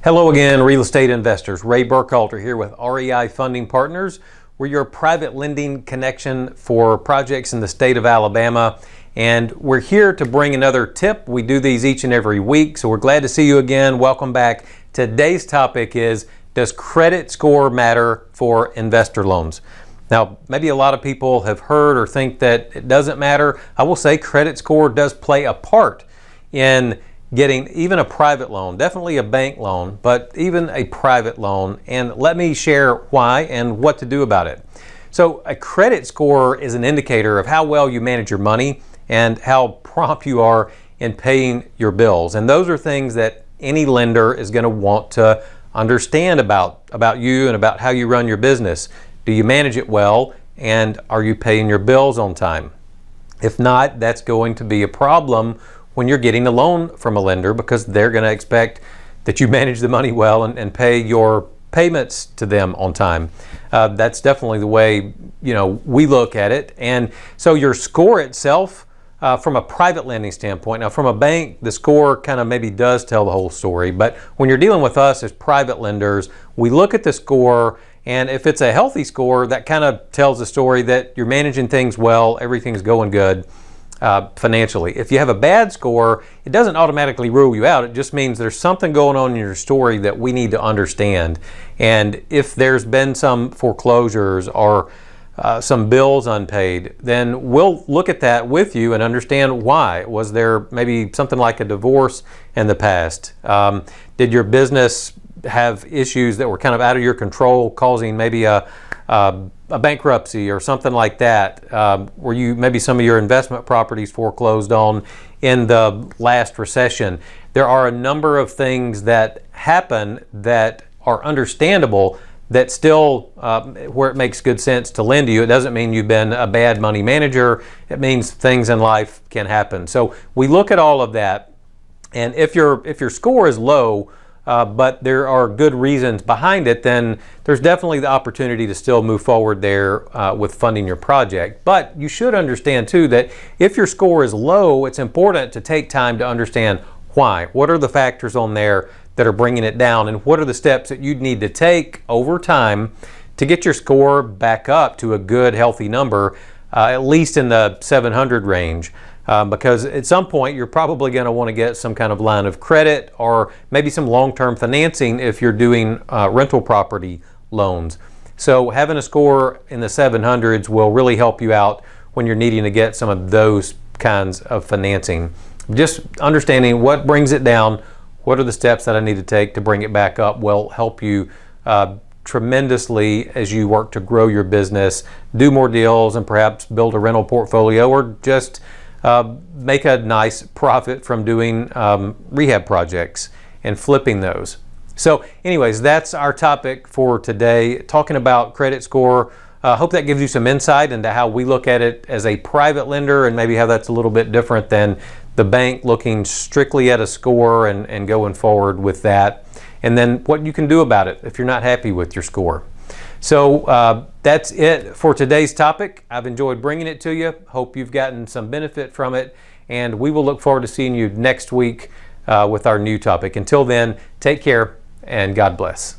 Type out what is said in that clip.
Hello again, real estate investors. Ray Burkhalter here with REI Funding Partners. We're your private lending connection for projects in the state of Alabama. And we're here to bring another tip. We do these each and every week, so we're glad to see you again. Welcome back. Today's topic is, does credit score matter for investor loans? Now, maybe a lot of people have heard or think that it doesn't matter. I will say credit score does play a part in getting even a private loan, definitely a bank loan, but even a private loan. And let me share why and what to do about it. So a credit score is an indicator of how well you manage your money and how prompt you are in paying your bills. And those are things that any lender is going to want to understand about you and about how you run your business. Do you manage it well, and are you paying your bills on time? If not, that's going to be a problem when you're getting a loan from a lender, because they're going to expect that you manage the money well and pay your payments to them on time. That's definitely the way we look at it. And so your score itself, from a private lending standpoint, now from a bank, the score kind of maybe does tell the whole story, but when you're dealing with us as private lenders, we look at the score, and if it's a healthy score, that kind of tells the story that you're managing things well, everything's going good financially. If you have a bad score, it doesn't automatically rule you out. It just means there's something going on in your story that we need to understand. And if there's been some foreclosures or some bills unpaid, then we'll look at that with you and understand why. Was there maybe something like a divorce in the past? Did your business have issues that were kind of out of your control, causing maybe a bankruptcy or something like that? Were you maybe some of your investment properties foreclosed on in the last recession? There are a number of things that happen that are understandable, that still where it makes good sense to lend to you. It doesn't mean you've been a bad money manager. It means things in life can happen. So we look at all of that, and if your score is low, but there are good reasons behind it, then there's definitely the opportunity to still move forward there with funding your project. But you should understand too that if your score is low, it's important to take time to understand why. What are the factors on there that are bringing it down, and what are the steps that you'd need to take over time to get your score back up to a good, healthy number, at least in the 700 range. Because at some point you're probably going to want to get some kind of line of credit or maybe some long-term financing if you're doing rental property loans. So having a score in the 700s will really help you out when you're needing to get some of those kinds of financing. Just understanding what brings it down, what are the steps that I need to take to bring it back up, will help you tremendously as you work to grow your business, do more deals, and perhaps build a rental portfolio, or just make a nice profit from doing rehab projects and flipping those. So anyways, that's our topic for today, talking about credit score. Hope that gives you some insight into how we look at it as a private lender, and maybe how that's a little bit different than the bank looking strictly at a score and going forward with that. And then what you can do about it if you're not happy with your score. So that's it for today's topic. I've enjoyed bringing it to you. Hope you've gotten some benefit from it, and we will look forward to seeing you next week with our new topic. Until then, take care and God bless.